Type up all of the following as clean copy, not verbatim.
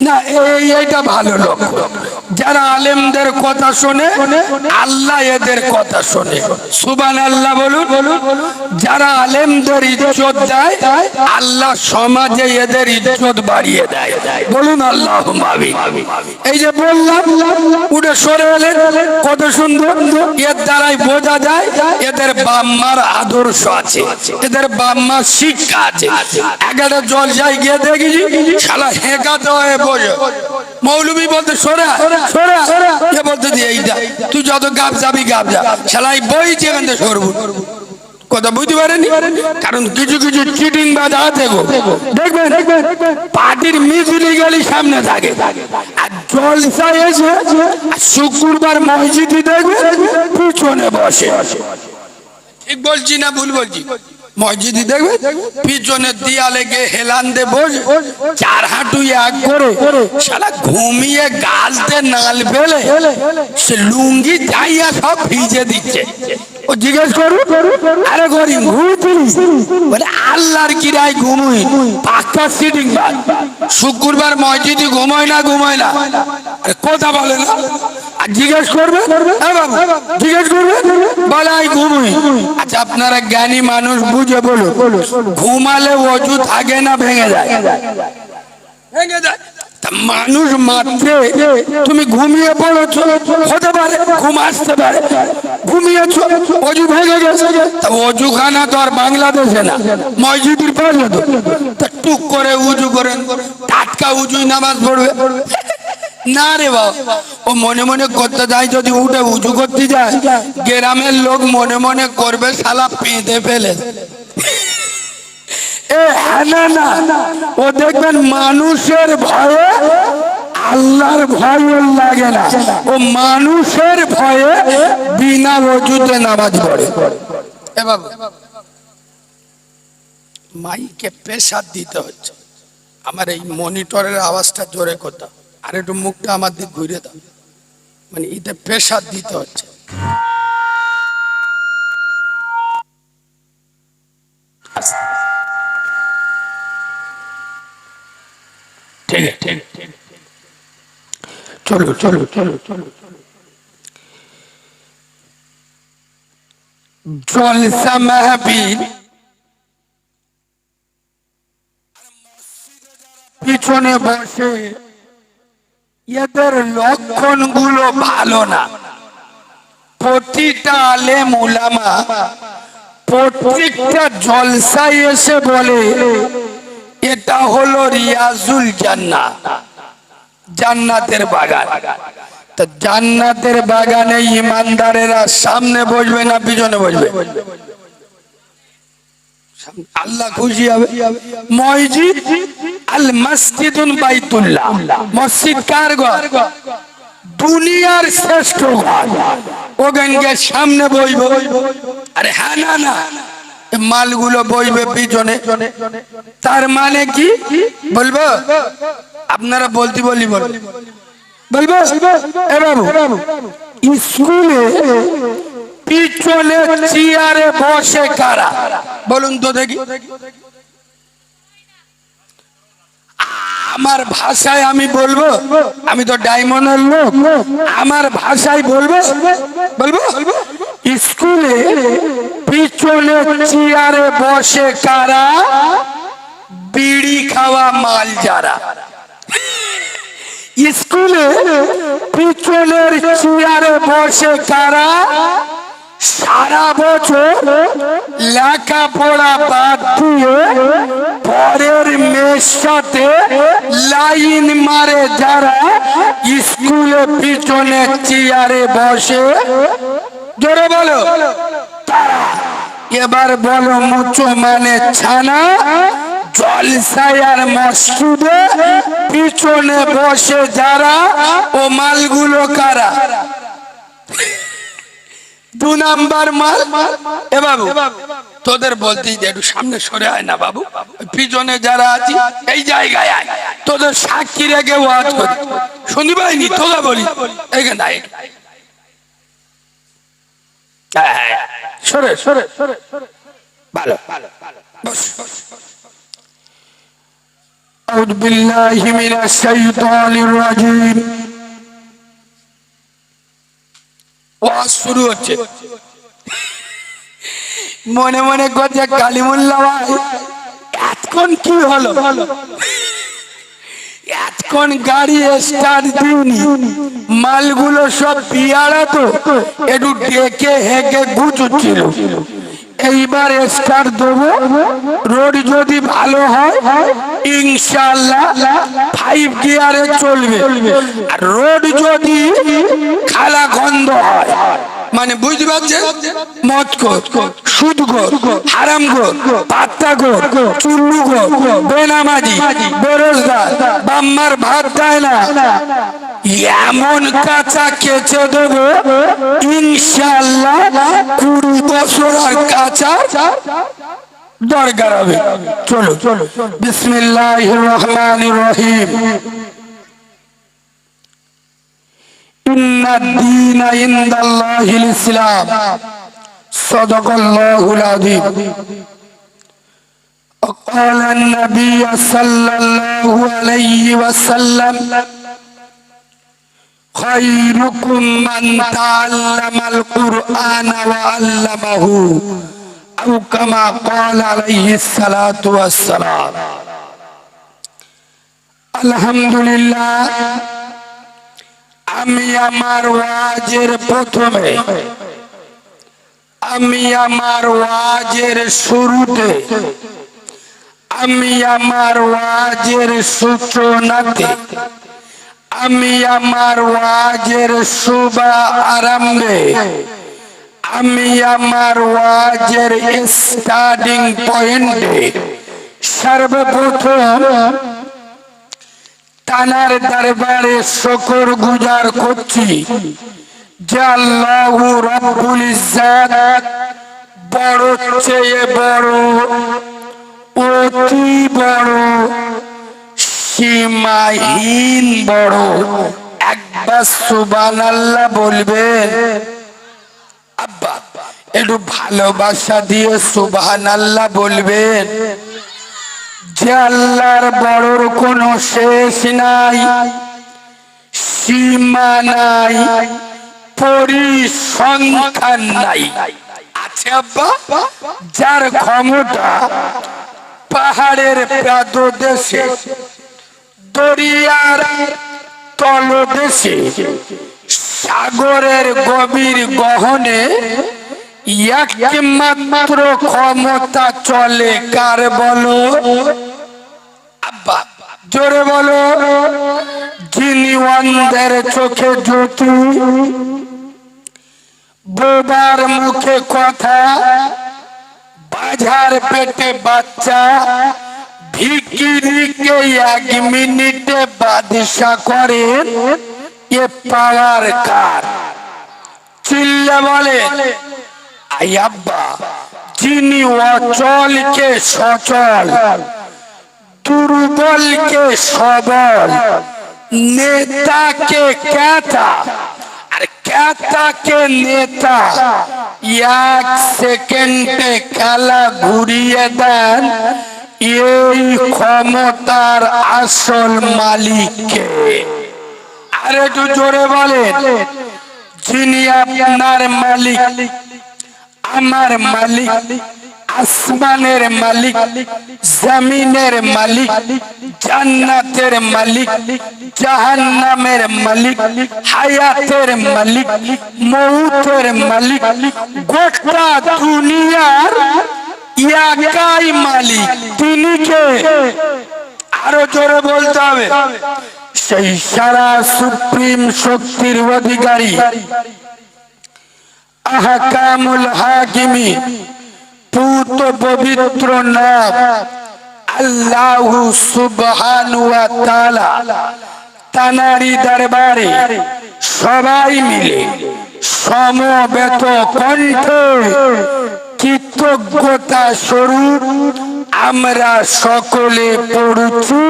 না, এইটা ভালো লক্ষ্য। যারা আলেমদের কথা শোনে আল্লাহ এদের কথা শোনে। সুবহানাল্লাহ বলুন। যারা আলেমদের ইজ্জত দেয় আল্লাহ সমাজে এদের ইজ্জত বাড়িয়ে দেয়। বলুন আল্লাহুম্মা আমিন। এই যে বললাম উঠে সরে এলেন, কত সুন্দর। এর দ্বারাই বোঝা যায় এদের বাম্মার আদর্শ আছে, এদের বাম্মার শিক্ষা আছে। একটা জলসায় গিয়ে দেখি শালা হেঁকাতে হয়ে বসে, মৌলবি বলতে সরা সরা, এ বলতে দিয়ে এইটা তুই যত গাপ যাবি গাপ যা, শালাই বইছে এখান থেকে সরবো। কথা বুঝতে পারেনি? কারণ কিছু কিছু চিটিং বাজ আছে গো, দেখবেন পার্টির মিছিল গেলি সামনে থাকে, আর জলসায় এসে শুক্রবার মসজিদে দেখবে পিছনে বসে। ঠিক বলছি না ভুল বলছি? মসজিদে দেখবে পিছনের দেয়ালে গিয়ে হেলান দে বসে, চার হাঁটু এক করে শালা ঘুমিয়ে গালতে নাল ফেলে সে লুঙ্গি যাইয়া সব ভিজে দিচ্ছে। ও জিজ্ঞেস করু, আরে গরিব ঘুমছিস? বলে আল্লাহর কিরায় ঘুমুই, পাক্কা সিটিং বাদ। শুক্রবার মসজিদে ঘুমোয় না ঘুমোয় না, কথা বলে না। আর জিজ্ঞেস করবে, বাবু জিজ্ঞেস করবে, বলে আই ঘুমুই। আচ্ছা আপনারা জ্ঞানী মানুষ বুঝে বলো, ঘুমালে অজু থাকে না ভেঙে যায়? ভেঙে যায়। মানুষ মাত্রে তুমি ঘুমিয়ে পড়েছো, হতে পারে ঘুম আসতে পারে, ঘুমিয়েছো অজু ভেঙে গেছে, অজুখানা তো আর বাংলাদেশে না, মসজিদের পাশে তো, টুক করে উজু করে টাটকা উজুই নামাজ পড়বে না রে বাবা। ও মনে মনে করতে যায়, যদি উঠে উজু করতে যায় গ্রামের লোক মনে মনে করবে শালা পেঁদে ফেলে। ও দেখবেন মানুষের ভয়ে আল্লাহর ভয় লাগে না, ও মানুষের ভয়ে বিনা ওযুতে নামাজ পড়ে। এ বাবু মাইকে প্রেসার দিতে হচ্ছে, আমার এই মনিটরের আওয়াজটা জোরে করতে, আর একটু মুখটা আমার দিক ঘুরে দাও, মানে এতে প্রেসার দিতে হচ্ছে। ঠিক ঠিক চলো চলো চলো চলো। জলসা মাহফিল পিছনে বসে এদের লক্ষণ গুলো ভালো না। প্রতিটা আলেম উলামা প্রত্যেকটা জলসায় এসে বলে এটা হলো রিয়াজুল জান্নাহ, জান্নাতের বাগান। তা জান্নাতের বাগানে ইমানদারেরা সামনে বসবে না পিছনে বসবে? আল্লাহ খুশি হবে। মসজিদ আল মসজিদুল বাইতুল্লাহ, মসজিদ কার ঘর? দুনিয়ার শ্রেষ্ঠ ঘর। ওখানকে সামনে বসবো, আরে হ্যাঁ না না মালগুলো বসবে পিছনে। তার মানে কি বলবো? আপনারা বলতে বলি বলবো স্কুলে পিছনে চেয়ারে বসে কারা বলুন তো দেখি? আমার ভাষায় আমি বলবো, আমি তো ডায়মন্ডের লোক, আমার ভাষায় বলবো বলবো স্কুলে পিছনে চেয়ারে বসে কারা? বিড়ি খাওয়া মাল যারা। স্কুলে পিছনের চেয়ারে বসে কারা? সারা বছর লেখাপড়া বাদ দিয়ে পরের মেয়ের সাথে লাইন মারে যারা স্কুলে পিছনে চেয়ারে বসে। জোরে বলো তারা। এবার বলো মুচো মানে ছানা জলসায় আর মসজিদে পিছনে বসে যারা, ও মালগুলো কারা? দু নাম্বার মাল। এ বাবু তোদের বলতেই একটু সামনে সরে আয় না বাবু, পিছনে যারা আছি এই জায়গায় আয়, তোদের সাক্ষী রেখে ওয়াজ করি, শুনি পাইনি তোরা বলি এখানে আয়। সরে সরে সরে ভালো ভালো বস। أعوذ بالله من الشيطان الرجيم ওয়াজ শুরু হচ্ছে মনে মনে করছে কালিমুল্লাহ ভাই এতক্ষণ কি হলো এতক্ষণ গাড়ি স্টার্ট দিইনি মালগুলো সব পিয়ারা তো একটু ডেকে হেঁকে গুছুচ্ছিল এইবার স্টার্ট দেবো রোড যদি ভালো হয় ইনশাআল্লাহ 5 গিয়ারে চলবে আর রোড যদি খালা গন্ধ হয় মানে বুঝতে পারছেন মদখোর সুদখোর হারামখোর পাত্তাখোর চুল্লুখোর বেনামাজি বেরোজগার বাম্মার ভাত দেয় না এমন কাঁচা কেচে দেবো ইনশাআল্লাহ 20 বছর আর কাঁচা দরকার হবে চলো বিসমিল্লাহির রহমানির রহিম ইন্নাদ-দীনা ইনদাল্লাহিল ইসলাম সাদাকাল্লাহুল আযীম وقال النبي صلى الله عليه وسلم خيركم من تعلم القرآن وعلمه أو كما قال عليه الصلاة والسلام الحمد لله আমি আমার ওয়াজের প্রথমে আমি আমার ওয়াজের শুরুতে আমি আমার ওয়াজের সূচনাতে আমি আমার ওয়াজের শুভ আরম্ভে আমি আমার ওয়াজের স্টার্টিং পয়েন্টে সর্বপ্রথম তানার দরবারে শুকর গুজার করছি যে আল্লাহ রাব্বুল ইজ্জত বড় চেয়ে বড় অতি বড় সীমাহীন বড় একবার সুবহানাল্লাহ বলবেন আব্বা একটু ভালোবাসা দিয়ে সুবহানাল্লাহ বলবেন যে আল্লাহর বড়র কোনো শেষ নাই সীমা নাই পরিসংখ্যান নাই আছে আব্বা যার ক্ষমতা পাহাড়ের পাদদেশে দরিয়ার তলদেশে সাগরের গভীর গহনে একমাত্র ক্ষমতা চলে কার বলো আব্বা জোরে বলো যিনি অন্ধের চোখে জ্যোতি বোবার মুখে কথা বাজার পেটে বাচ্চা ভিখিরিকে 1 মিনিটে বাদশা করেন এ পাওয়ার কার চিল্লা বলে আই আব্বা যিনি অচলকে সচল দুর্বলকে সবল নেতাকে ক্যাতা আর ক্যাতাকে নেতা 1 সেকেন্ডে খেলা ঘুরিয়ে দেন এই ক্ষমতার আসল মালিককে আর একটু জোরে বলেন যিনি আপনার মালিক আমার মালিক আসমানের মালিক জমিনের মালিক জান্নাতের মালিক জাহান্নামের মালিক হায়াতের মালিক মউতের মালিক গোটা দুনিয়ার একাই মালিক তিনি কে আরো জোরে বলতে হবে সেই সারা সুপ্রিম শক্তির অধিকারী আহকামুল হাকিমি পুত পবিত্র নাম আল্লাহ সুবহানাহু ওয়া তাআলা তানারি দরবারে সবাই মিলে সমবেত কণ্ঠে কৃতজ্ঞতা স্বরূপ আমরা সকলে পড়ছি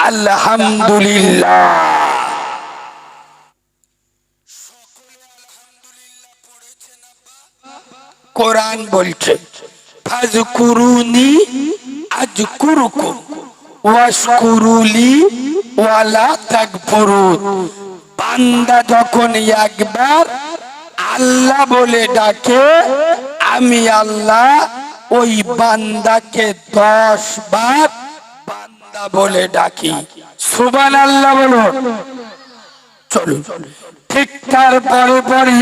আলহামদুলিল্লাহ কোরআন বলছে ফাজকুরুনি আযকুরুকুম ওয়াশকুরুলি ওয়ালা তাকফুরুন। বান্দা যখন একবার আল্লাহ বলে ডাকে, আমি আল্লাহ ওই বান্দাকে 10 বার বান্দা বলে ডাকি। সুবহানাল্লাহ বলুন। চলুন, ঠিক তারপরে পরে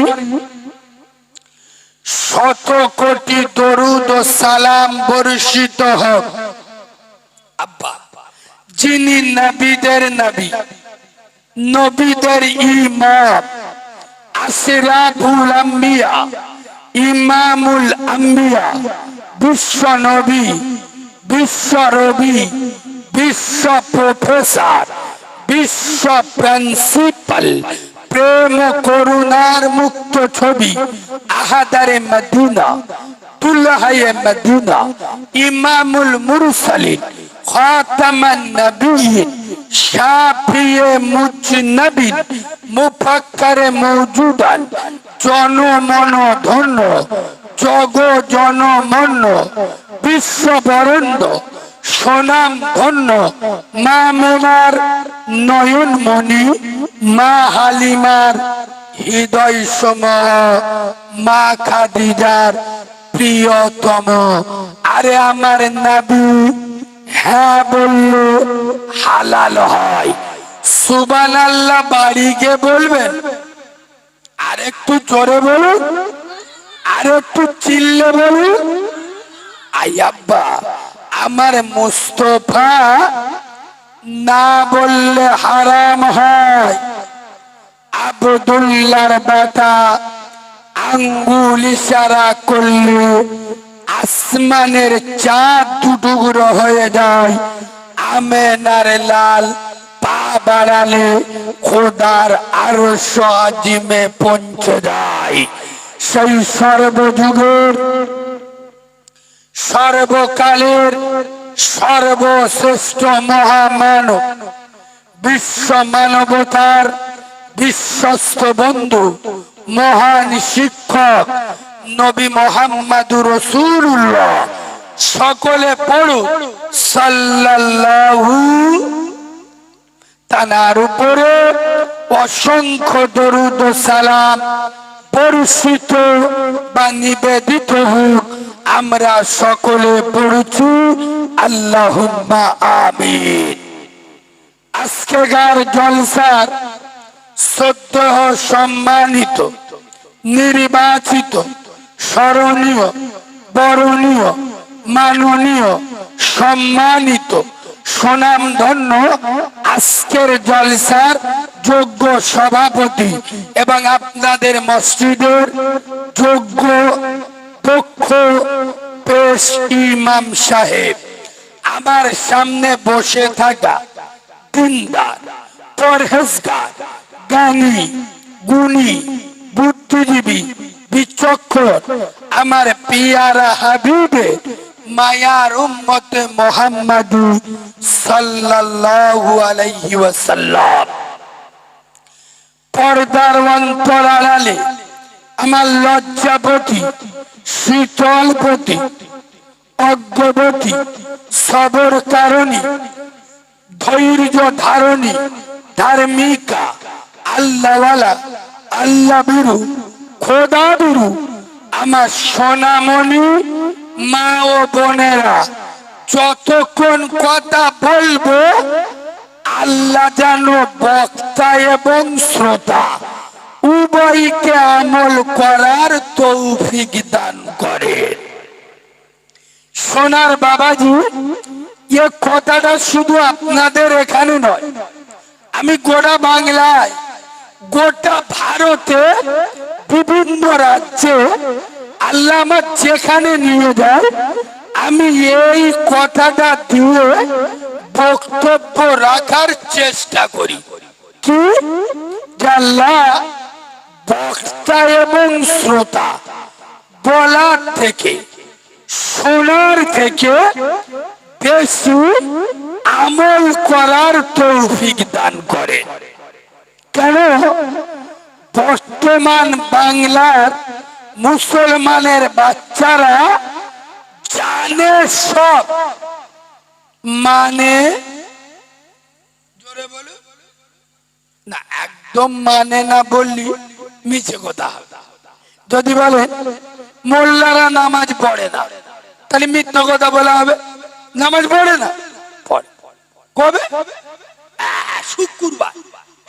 100 কোটি দরুদ ও সালাম বর্ষিত হোক আব্বা, যিনি নবীদের নবী, নবীদের ইমাম, আশরাফুল আম্বিয়া, ইমামুল আম্বিয়া, বিশ্ব নবী, বিশ্ব রবি, বিশ্ব প্রফেসর, বিশ্ব প্রিন্সিপাল, প্রেম করুণার মুক্ত ছবি, আহাদারে মদিনা, দুলহায়ে মদিনা, ইমামুল মুরসালিন, খাতামান নবিয়্যিন, শাফিয়ে মুজনবিন, মুফাক্কারে মওজুদান, জনমন ধন্য, জগ জনমন্য, বিশ্ববরেণ্য, সোনাম ধন্য, মা মোনার নয়নমণি, মা হালিমার হৃদয় সম, মা খাদিজার প্রিয়তম। আরে আমার নবী হ্যাঁ বললে হালাল হয়। সুবহানাল্লাহ বাড়ি গিয়ে বলবেন। আর একটু জোরে বলুন, আর একটু চিল্লে বলুন। আই আব্বা, আমার মুস্তফা না বললে হারাম হয়। আব্দুল্লাহর বেটা আঙ্গুল ইশারা করলে আসমানের চাঁদ টুকরো হয়ে যায়। আমেনার লাল পা বাড়ালে খোদার আরশ আজিমে পৌঁছে যায়। সেই সর্বযুগের সর্বকালের সর্বশ্রেষ্ঠ মহামানব, বিশ্ব মানবতার বিশ্বস্ত বন্ধু, মহান শিক্ষক নবী মুহাম্মদুর রাসূলুল্লাহ। সকলে পড়ো সাল্লাল্লাহু, তার উপরে অসংখ্য দরুদ ও সালাম বর্ষিত বা নিবেদিত হোক। আমরা সকলে পড়ছি আল্লাহুম্মা আমিন। আজকের জলসার সদ্য সম্মানিত, নির্বাচিত, স্মরণীয়, বরণীয়, মাননীয়, সম্মানিত, সুনামধন্য আজকের জলসার যোগ্য সভাপতি এবং আপনাদের মসজিদের যোগ্য দক্ষ পেশ ইমাম সাহেব, আমার সামনে বসে থাকা দিনদার, পরহেজগার, জ্ঞানী, গুণী, বুদ্ধিজীবী, বিচক্ষণ আমার পিয়ারা হাবিবে মায়ার উম্মতে মুহাম্মাদী সাল্লাল্লাহু আলাইহি ওয়াসাল্লাম। পর্দার অন্তরালে আমার লজ্জাবতী, শীতলবতী, অজ্ঞবতী, সবর কারণী, ধৈর্য ধারণী, ধার্মিকা, আল্লাহওয়ালা, আল্লাহ বিরু, খোদা বিরু আমার সোনামণি মা ও বোনেরা, যতক্ষণ কথা বলবো আল্লাহ যেন বক্তা এবং শ্রোতা উভয়কে আমল করার তৌফিক দান করে। সোনার বাবাজি, এ কথাটা শুধু আপনাদের এখানে নয়, আমি গোটা বাংলায়, গোটা ভারতে, বিভিন্ন রাজ্যে আল্লাহ আমার যেখানে নিয়ে যায় আমি এই কথাটা দিয়ে বক্তব্য রাখার চেষ্টা করি। কি আল্লাহ বক্তা এবং শ্রোতা বলার থেকে, শোনার থেকে বেশি আমল করার তৌফিক দান করে। কেন বর্তমান বাংলার মুসলমানের বাচ্চারা জানে সব, মানে জোরে বলো না, একদম মানে না বললি মিছে কথা হবে। যদি বলে মোল্লারা নামাজ পড়ে না, তাহলে মিথ্যা কথা বলা হবে। নামাজ পড়ে না, পড়ে। কবে? শুক্রবার।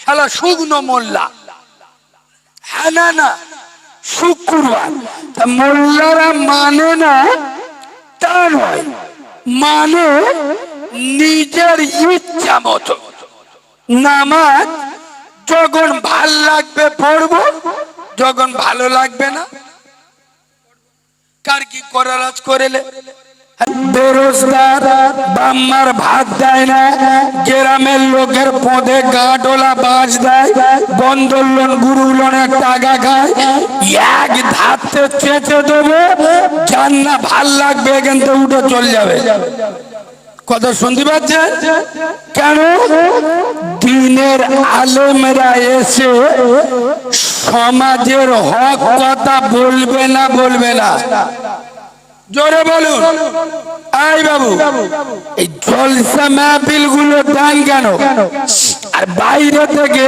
শালা শুকনো মোল্লা। হ্যাঁ না না, শুক্রবার। তা মোল্লারা মানে না তা নয়, মানে নিজের ইচ্ছা মতো নামাজ যখন ভাল লাগবে পড়বো, যখন ভালো লাগবে না। কার কি করার আজ করেলে। বেরোজগার, বাম্মার ভাত দেয় না, গ্রামের লোকের পদে গাঁটলা বাজ দেয়, বন্ধন লোন গুরু লোনের টাকা খায়, এক ধাতে চেঁচে দেবে, যার না ভাল লাগবে এখান থেকে উঠে চলে যাবে। কথা শুনতে পাচ্ছেন? কেন? দিনের আলেমরা এসে সমাজের হক কথা বলবে না, বলবে না। জোরে বলুন। আই বাবু, এই জলসা মাহফিল গুলো দেন কেন? আর বাইরে থেকে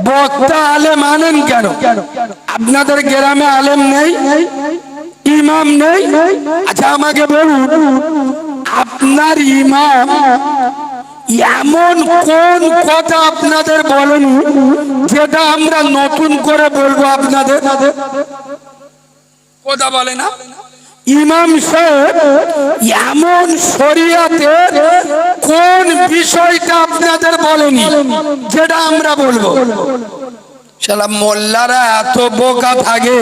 বক্তা আলেম আনেন কেন? আপনাদের গ্রামে আলেম নেই, ইমাম নেই? আচ্ছা আমাকে বলুন, আপনার ইমাম এমন কোন কথা আপনাদের বলেনি যেটা আমরা নতুন করে বলবো আপনাদের? কথা বলে না। ইমাম সাহেব এমন শরিয়াতের কোন বিষয়টা আপনাদের বলেনি যেটা আমরা বলবো? শালা মোল্লারা এত বোকা থাকে,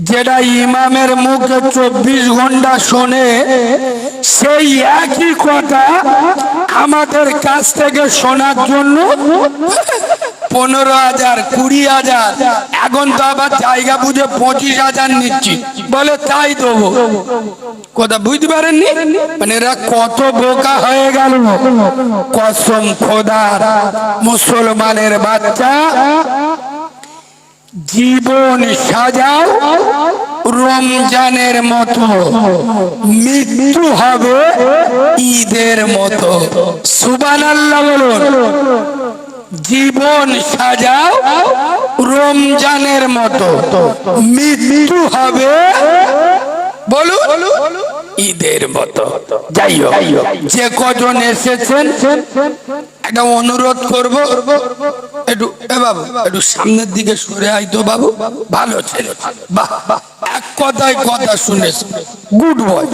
যেটা ইমামের মুখে 24 ঘন্টা শোনে, সেই একই কথা আমাদের কাছ থেকে শোনার জন্য 15,000 20,000, এখন তো আবার জায়গা বুঝে 25,000 নিচ্ছি, বলে তাই দেবো। কথা বুঝতে পারেননি? মানে এরা কত বোকা হয়ে গেল। কসম খোদার, মুসলমানের বাচ্চা, জীবন সাজাও রমজানের মতো, মৃত্যু হবে ঈদের মতো। সুবহানাল্লাহ বলুন। জীবন সাজাও রমজানের মতো, মৃত্যু হবে বলুন ঈদের মতো। যাই হোক, যে কজন এসেছেন একটা অনুরোধ করব, একটু বাবু একটু সামনের দিকে সরে আয় তো বাবু। ভালো ছেলে, বাহ, এক কথায় কথা শুনেছ, গুড বয়।